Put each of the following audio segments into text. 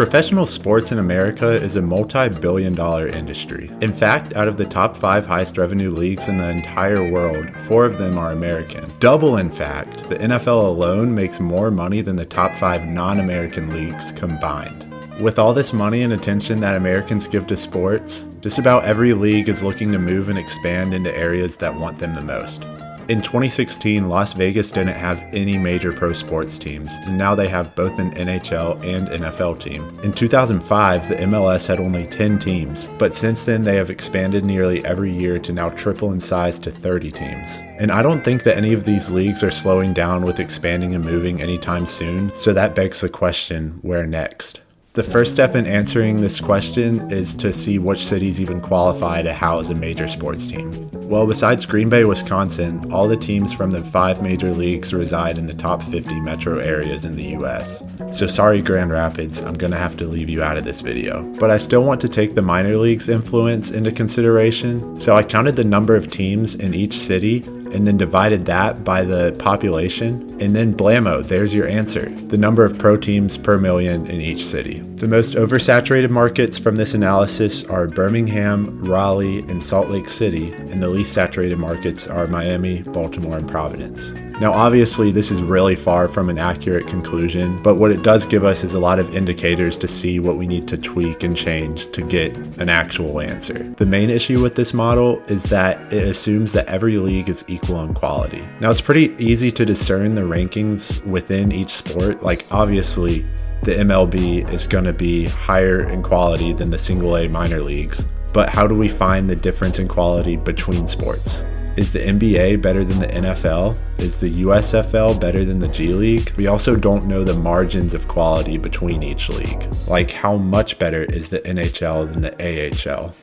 Professional sports in America is a multi-billion-dollar industry. In fact, out of the top 5 highest revenue leagues in the entire world, 4 of them are American. Double, in fact, the NFL alone makes more money than the top 5 non-American leagues combined. With all this money and attention that Americans give to sports, just about every league is looking to move and expand into areas that want them the most. In 2016, Las Vegas didn't have any major pro sports teams, and now they have both an NHL and NFL team. In 2005, the MLS had only 10 teams, but since then they have expanded nearly every year to now triple in size to 30 teams. And I don't think that any of these leagues are slowing down with expanding and moving anytime soon, so that begs the question, where next? The first step in answering this question is to see which cities even qualify to house a major sports team. Well, besides Green Bay, Wisconsin, all the teams from the 5 major leagues reside in the top 50 metro areas in the US. So sorry Grand Rapids, I'm gonna have to leave you out of this video. But I still want to take the minor leagues' influence into consideration, so I counted the number of teams in each city and then divided that by the population, and then blammo, there's your answer. The number of pro teams per million in each city. The most oversaturated markets from this analysis are Birmingham, Raleigh, and Salt Lake City, and the least saturated markets are Miami, Baltimore, and Providence. Now obviously this is really far from an accurate conclusion, but what it does give us is a lot of indicators to see what we need to tweak and change to get an actual answer. The main issue with this model is that it assumes that every league is equal in quality. Now it's pretty easy to discern the rankings within each sport. Like obviously the MLB is going to be higher in quality than the single A minor leagues, but how do we find the difference in quality between sports? Is the NBA better than the NFL? Is the USFL better than the G League? We also don't know the margins of quality between each league. Like how much better is the NHL than the AHL?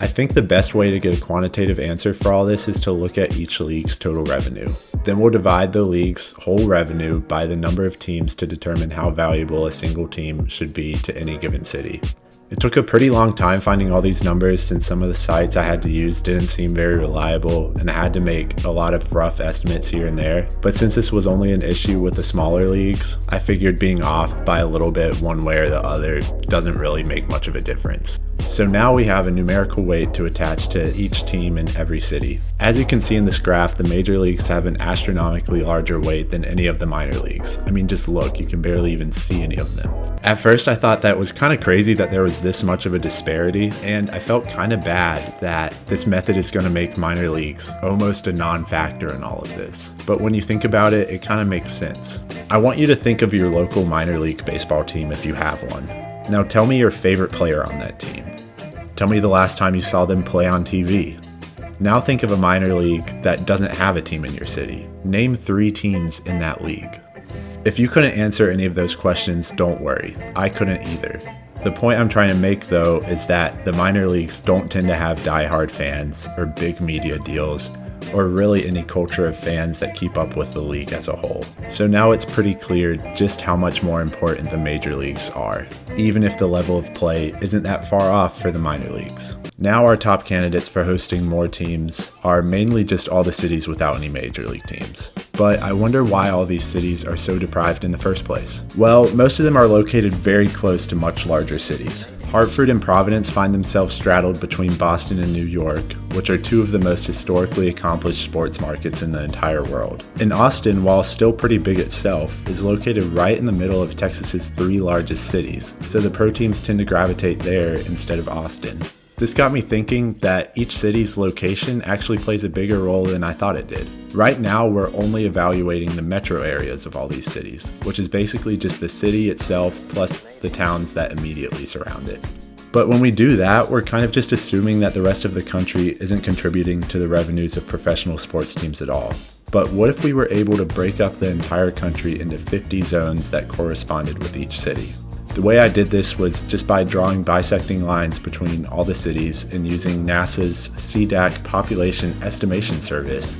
I think the best way to get a quantitative answer for all this is to look at each league's total revenue. Then we'll divide the league's whole revenue by the number of teams to determine how valuable a single team should be to any given city. It took a pretty long time finding all these numbers since some of the sites I had to use didn't seem very reliable and I had to make a lot of rough estimates here and there. But since this was only an issue with the smaller leagues, I figured being off by a little bit one way or the other doesn't really make much of a difference. So now we have a numerical weight to attach to each team in every city. As you can see in this graph, the major leagues have an astronomically larger weight than any of the minor leagues. I mean, just look, you can barely even see any of them. At first, I thought that was kind of crazy that there was this much of a disparity, and I felt kind of bad that this method is going to make minor leagues almost a non-factor in all of this. But when you think about it, it kind of makes sense. I want you to think of your local minor league baseball team if you have one. Now tell me your favorite player on that team. Tell me the last time you saw them play on TV. Now think of a minor league that doesn't have a team in your city. Name 3 teams in that league. If you couldn't answer any of those questions, don't worry. I couldn't either. The point I'm trying to make though is that the minor leagues don't tend to have diehard fans or big media deals or really any culture of fans that keep up with the league as a whole. So now it's pretty clear just how much more important the major leagues are, even if the level of play isn't that far off for the minor leagues. Now our top candidates for hosting more teams are mainly just all the cities without any major league teams. But I wonder why all these cities are so deprived in the first place. Well, most of them are located very close to much larger cities. Hartford and Providence find themselves straddled between Boston and New York, which are 2 of the most historically accomplished sports markets in the entire world. And Austin, while still pretty big itself, is located right in the middle of Texas's 3 largest cities, so the pro teams tend to gravitate there instead of Austin. This got me thinking that each city's location actually plays a bigger role than I thought it did. Right now, we're only evaluating the metro areas of all these cities, which is basically just the city itself plus the towns that immediately surround it. But when we do that, we're kind of just assuming that the rest of the country isn't contributing to the revenues of professional sports teams at all. But what if we were able to break up the entire country into 50 zones that corresponded with each city? The way I did this was just by drawing bisecting lines between all the cities and using NASA's CDAC population estimation service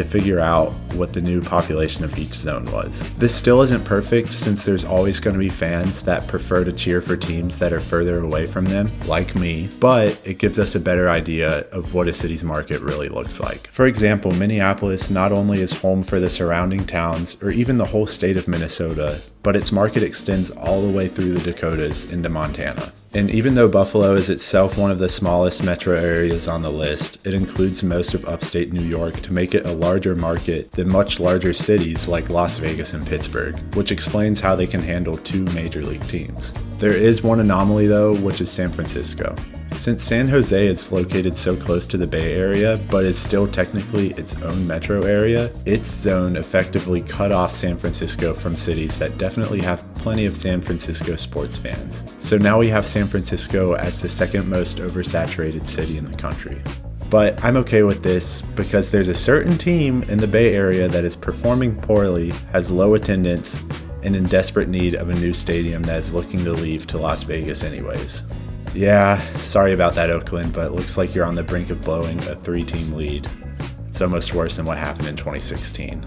to figure out what the new population of each zone was. This still isn't perfect since there's always going to be fans that prefer to cheer for teams that are further away from them, like me, but it gives us a better idea of what a city's market really looks like. For example, Minneapolis not only is home for the surrounding towns or even the whole state of Minnesota, but its market extends all the way through the Dakotas into Montana. And even though Buffalo is itself one of the smallest metro areas on the list, it includes most of upstate New York to make it a larger market than much larger cities like Las Vegas and Pittsburgh, which explains how they can handle two major league teams. There is one anomaly though, which is San Francisco. Since San Jose is located so close to the Bay Area, but is still technically its own metro area, its zone effectively cut off San Francisco from cities that definitely have plenty of San Francisco sports fans. So now we have San Francisco as the second most oversaturated city in the country. But I'm okay with this because there's a certain team in the Bay Area that is performing poorly, has low attendance, and in desperate need of a new stadium that is looking to leave to Las Vegas anyways. Yeah, sorry about that, Oakland, but it looks like you're on the brink of blowing a 3-team lead. It's almost worse than what happened in 2016.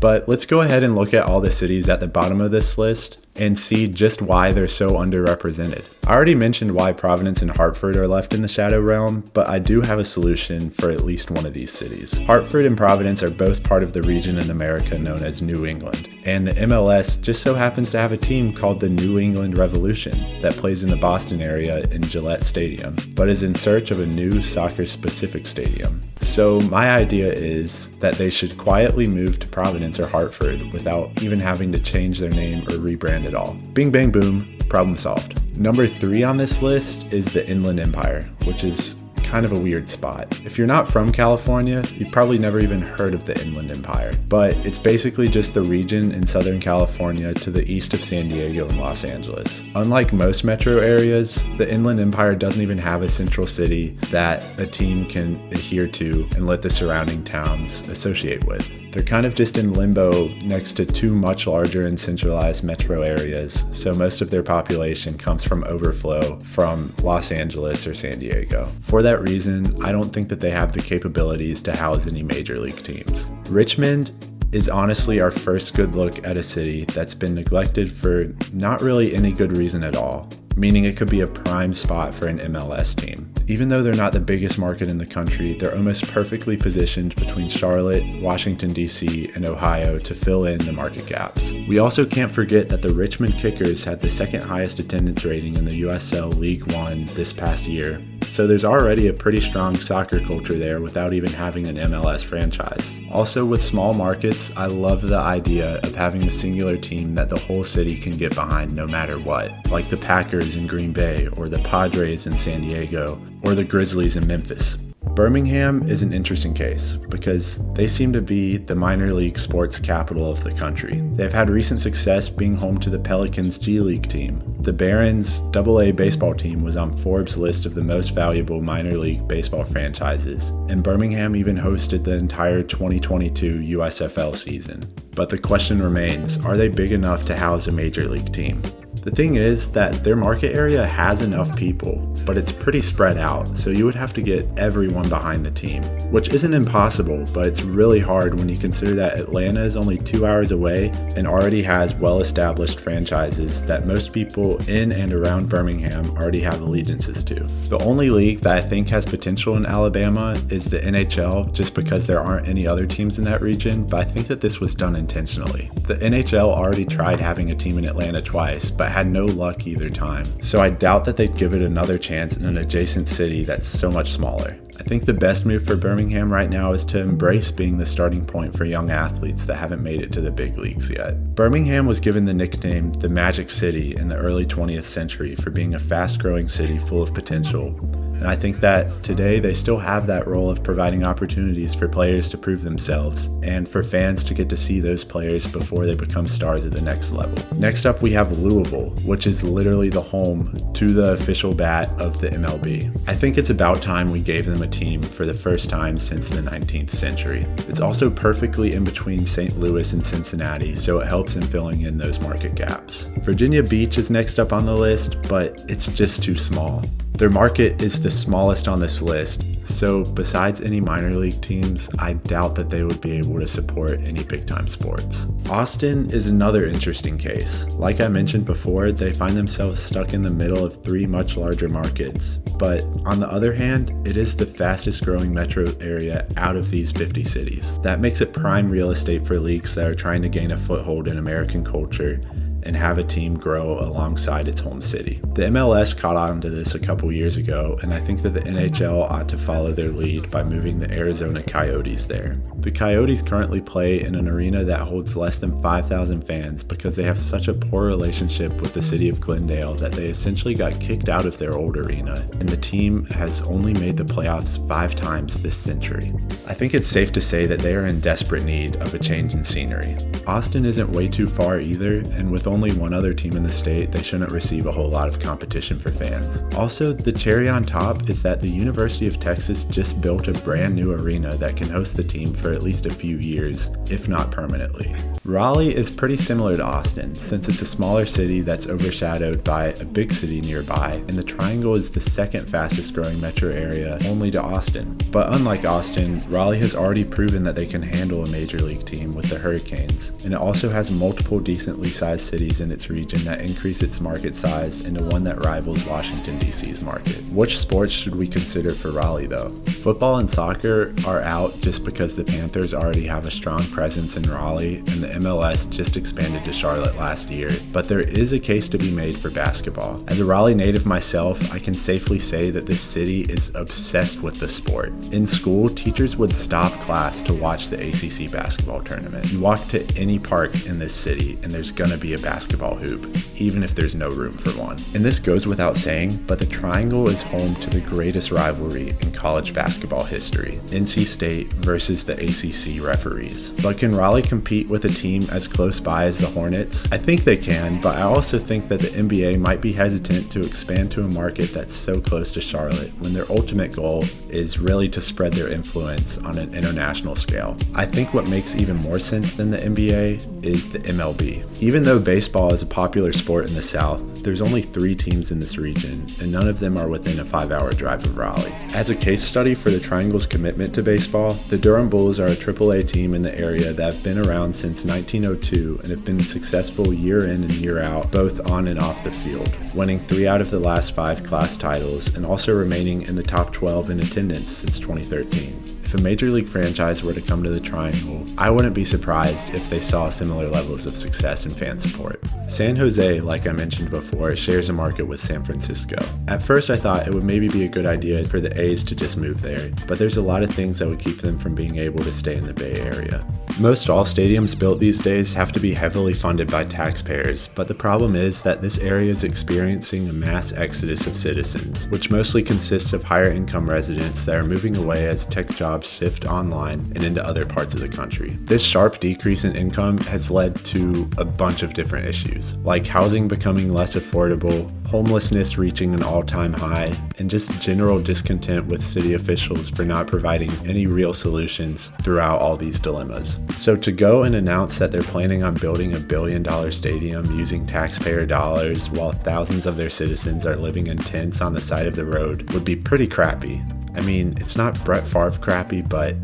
But let's go ahead and look at all the cities at the bottom of this list and see just why they're so underrepresented. I already mentioned why Providence and Hartford are left in the shadow realm, but I do have a solution for at least one of these cities. Hartford and Providence are both part of the region in America known as New England, and the MLS just so happens to have a team called the New England Revolution that plays in the Boston area in Gillette Stadium, but is in search of a new soccer-specific stadium. So my idea is that they should quietly move to Providence or Hartford without even having to change their name or rebrand at all. Bing, bang, boom, problem solved. Number 3 on this list is the Inland Empire, which is kind of a weird spot. If you're not from California, you've probably never even heard of the Inland Empire, but it's basically just the region in Southern California to the east of San Diego and Los Angeles. Unlike most metro areas, the Inland Empire doesn't even have a central city that a team can adhere to and let the surrounding towns associate with. They're kind of just in limbo next to two much larger and centralized metro areas, so most of their population comes from overflow from Los Angeles or San Diego. For that reason, I don't think that they have the capabilities to house any major league teams. Richmond is honestly our first good look at a city that's been neglected for not really any good reason at all, meaning it could be a prime spot for an MLS team. Even though they're not the biggest market in the country, they're almost perfectly positioned between Charlotte, Washington, D.C., and Ohio to fill in the market gaps. We also can't forget that the Richmond Kickers had the second highest attendance rating in the USL League One this past year, so there's already a pretty strong soccer culture there without even having an MLS franchise. Also, with small markets, I love the idea of having a singular team that the whole city can get behind no matter what, like the Packers in Green Bay, or the Padres in San Diego, or the Grizzlies in Memphis. Birmingham is an interesting case because they seem to be the minor league sports capital of the country. They've had recent success being home to the Pelicans G League team. The Barons AA baseball team was on Forbes' list of the most valuable minor league baseball franchises, and Birmingham even hosted the entire 2022 USFL season. But the question remains, are they big enough to house a major league team? The thing is that their market area has enough people, but it's pretty spread out, so you would have to get everyone behind the team, which isn't impossible, but it's really hard when you consider that Atlanta is only 2 hours away and already has well-established franchises that most people in and around Birmingham already have allegiances to. The only league that I think has potential in Alabama is the NHL, just because there aren't any other teams in that region, but I think that this was done intentionally. The NHL already tried having a team in Atlanta twice, but had no luck either time, so I doubt that they'd give it another chance in an adjacent city that's so much smaller. I think the best move for Birmingham right now is to embrace being the starting point for young athletes that haven't made it to the big leagues yet. Birmingham was given the nickname the Magic City in the early 20th century for being a fast-growing city full of potential. And I think that today they still have that role of providing opportunities for players to prove themselves and for fans to get to see those players before they become stars at the next level. Next up, we have Louisville, which is literally the home to the official bat of the MLB. I think it's about time we gave them a team for the first time since the 19th century. It's also perfectly in between St. Louis and Cincinnati, so it helps in filling in those market gaps. Virginia Beach is next up on the list, but it's just too small. Their market is the smallest on this list, so besides any minor league teams, I doubt that they would be able to support any big-time sports. Austin is another interesting case. Like I mentioned before, they find themselves stuck in the middle of 3 much larger markets. But on the other hand, it is the fastest growing metro area out of these 50 cities. That makes it prime real estate for leagues that are trying to gain a foothold in American culture and have a team grow alongside its home city. The MLS caught on to this a couple years ago, and I think that the NHL ought to follow their lead by moving the Arizona Coyotes there. The Coyotes currently play in an arena that holds less than 5,000 fans because they have such a poor relationship with the city of Glendale that they essentially got kicked out of their old arena, and the team has only made the playoffs 5 times this century. I think it's safe to say that they are in desperate need of a change in scenery. Austin isn't way too far either, and with only one other team in the state, they shouldn't receive a whole lot of competition for fans. Also, the cherry on top is that the University of Texas just built a brand new arena that can host the team for at least a few years, if not permanently. Raleigh is pretty similar to Austin, since it's a smaller city that's overshadowed by a big city nearby, and the Triangle is the second fastest growing metro area, only to Austin. But unlike Austin, Raleigh has already proven that they can handle a major league team with the Hurricanes, and it also has multiple decently sized cities in its region that increase its market size into one that rivals Washington, D.C.'s market. Which sports should we consider for Raleigh though? Football and soccer are out just because the Panthers already have a strong presence in Raleigh, and the MLS just expanded to Charlotte last year, but there is a case to be made for basketball. As a Raleigh native myself, I can safely say that this city is obsessed with the sport. In school, teachers would stop class to watch the ACC basketball tournament. You walk to any park in this city and there's gonna be a basketball hoop, even if there's no room for one. And this goes without saying, but the Triangle is home to the greatest rivalry in college basketball history, NC State versus the ACC referees. But can Raleigh compete with a team as close by as the Hornets? I think they can, but I also think that the NBA might be hesitant to expand to a market that's so close to Charlotte when their ultimate goal is really to spread their influence on an international scale. I think what makes even more sense than the NBA is the MLB. Even though baseball is a popular sport in the South, there's only 3 teams in this region, and none of them are within a 5-hour drive of Raleigh. As a case study for the Triangle's commitment to baseball, the Durham Bulls are a AAA team in the area that have been around since 1902 and have been successful year in and year out, both on and off the field, winning 3 out of the last 5 class titles and also remaining in the top 12 in attendance since 2013. If a major league franchise were to come to the Triangle, I wouldn't be surprised if they saw similar levels of success and fan support. San Jose, like I mentioned before, shares a market with San Francisco. At first I thought it would maybe be a good idea for the A's to just move there, but there's a lot of things that would keep them from being able to stay in the Bay Area. Most all stadiums built these days have to be heavily funded by taxpayers, but the problem is that this area is experiencing a mass exodus of citizens, which mostly consists of higher income residents that are moving away as tech jobs shift online and into other parts of the country. This sharp decrease in income has led to a bunch of different issues, like housing becoming less affordable, homelessness reaching an all-time high, and just general discontent with city officials for not providing any real solutions throughout all these dilemmas. So to go and announce that they're planning on building a $1 billion stadium using taxpayer dollars while thousands of their citizens are living in tents on the side of the road would be pretty crappy. I mean, it's not Brett Favre crappy, but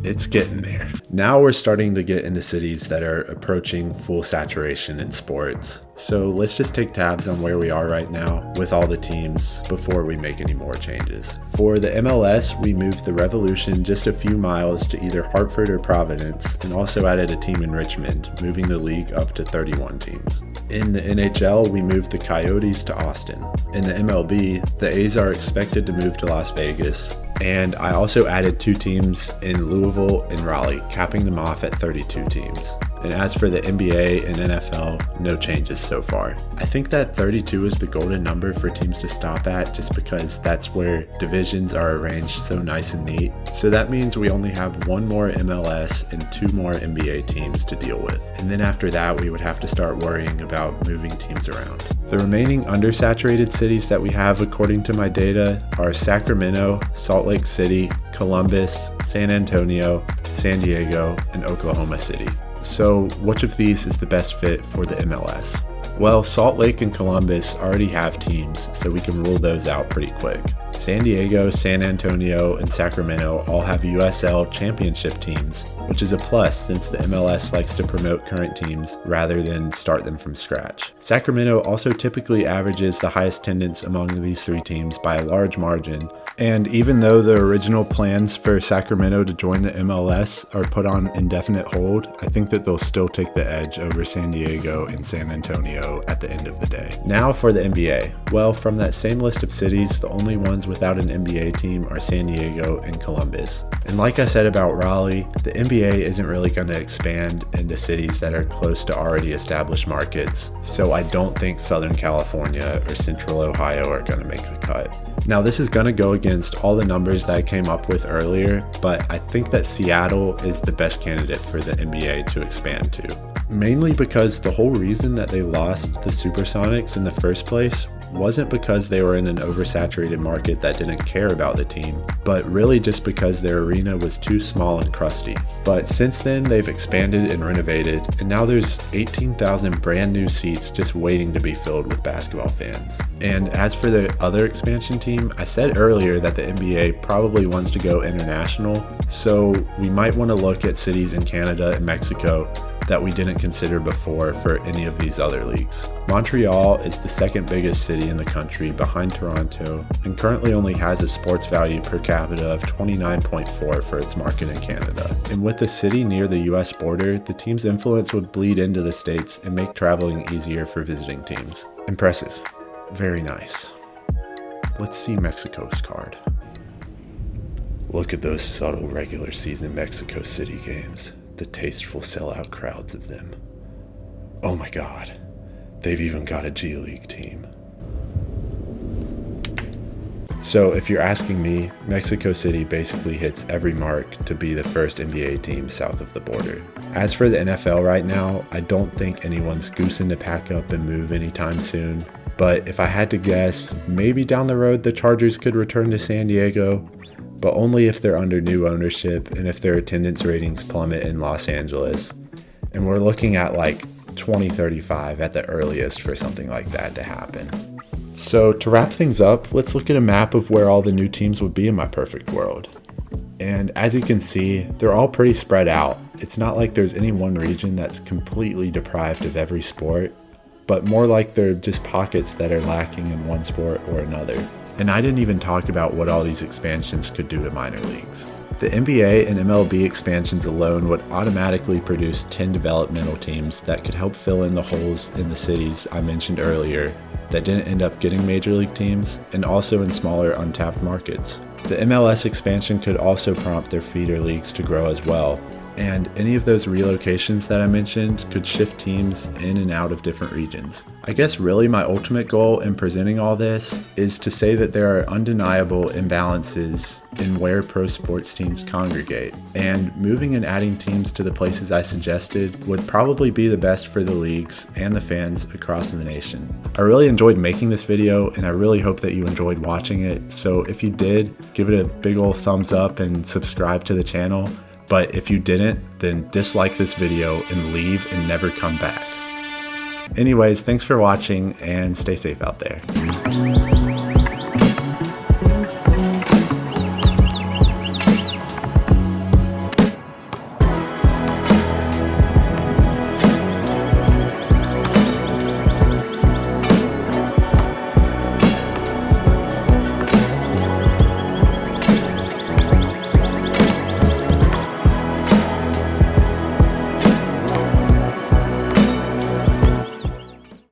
it's getting there. Now we're starting to get into cities that are approaching full saturation in sports. So let's just take tabs on where we are right now with all the teams before we make any more changes. For the MLS, we moved the Revolution just a few miles to either Hartford or Providence, and also added a team in Richmond, moving the league up to 31 teams. In the NHL, we moved the Coyotes to Austin. In the MLB, the A's are expected to move to Las Vegas, and I also added 2 teams in Louisville and Raleigh, capping them off at 32 teams. And as for the NBA and NFL, no changes so far. I think that 32 is the golden number for teams to stop at just because that's where divisions are arranged so nice and neat. So that means we only have 1 more MLS and 2 more NBA teams to deal with. And then after that, we would have to start worrying about moving teams around. The remaining undersaturated cities that we have according to my data are Sacramento, Salt Lake City, Columbus, San Antonio, San Diego, and Oklahoma City. So which of these is the best fit for the MLS? Well, Salt Lake and Columbus already have teams, so we can rule those out pretty quick. San Diego, San Antonio, and Sacramento all have USL championship teams, which is a plus since the MLS likes to promote current teams rather than start them from scratch. Sacramento also typically averages the highest attendance among these three teams by a large margin, and even though the original plans for Sacramento to join the MLS are put on indefinite hold, I think that they'll still take the edge over San Diego and San Antonio at the end of the day. Now for the NBA. Well, from that same list of cities, the only ones without an NBA team are San Diego and Columbus. And like I said about Raleigh, the NBA isn't really going to expand into cities that are close to already established markets, so I don't think Southern California or Central Ohio are going to make the cut. Now this is going to go against all the numbers that I came up with earlier, but I think that Seattle is the best candidate for the NBA to expand to. Mainly because the whole reason that they lost the Supersonics in the first place wasn't because they were in an oversaturated market that didn't care about the team, but really just because their arena was too small and crusty. But since then, they've expanded and renovated, and now there's 18,000 brand new seats just waiting to be filled with basketball fans. And as for the other expansion team, I said earlier that the NBA probably wants to go international, so we might want to look at cities in Canada and Mexico that we didn't consider before for any of these other leagues. Montreal is the second biggest city in the country behind Toronto and currently only has a sports value per capita of 29.4 for its market in Canada. And with the city near the US border, the team's influence would bleed into the states and make traveling easier for visiting teams. Impressive. Very nice. Let's see Mexico's card. Look at those subtle regular season Mexico City games. The tasteful sellout crowds of them. Oh my god, they've even got a G League team. So if you're asking me, Mexico City basically hits every mark to be the first NBA team south of the border. As for the NFL right now, I don't think anyone's goosing to pack up and move anytime soon. But if I had to guess, maybe down the road the Chargers could return to San Diego, but only if they're under new ownership and if their attendance ratings plummet in Los Angeles. And we're looking at like 2035 at the earliest for something like that to happen. So to wrap things up, let's look at a map of where all the new teams would be in my perfect world. And as you can see, they're all pretty spread out. It's not like there's any one region that's completely deprived of every sport, but more like they're just pockets that are lacking in one sport or another. And I didn't even talk about what all these expansions could do to minor leagues. The NBA and MLB expansions alone would automatically produce 10 developmental teams that could help fill in the holes in the cities I mentioned earlier that didn't end up getting major league teams, and also in smaller untapped markets. The MLS expansion could also prompt their feeder leagues to grow as well, and any of those relocations that I mentioned could shift teams in and out of different regions. I guess really my ultimate goal in presenting all this is to say that there are undeniable imbalances in where pro sports teams congregate, and moving and adding teams to the places I suggested would probably be the best for the leagues and the fans across the nation. I really enjoyed making this video, and I really hope that you enjoyed watching it, so if you did, give it a big ol' thumbs up and subscribe to the channel. But if you didn't, then dislike this video and leave and never come back. Anyways, thanks for watching and stay safe out there.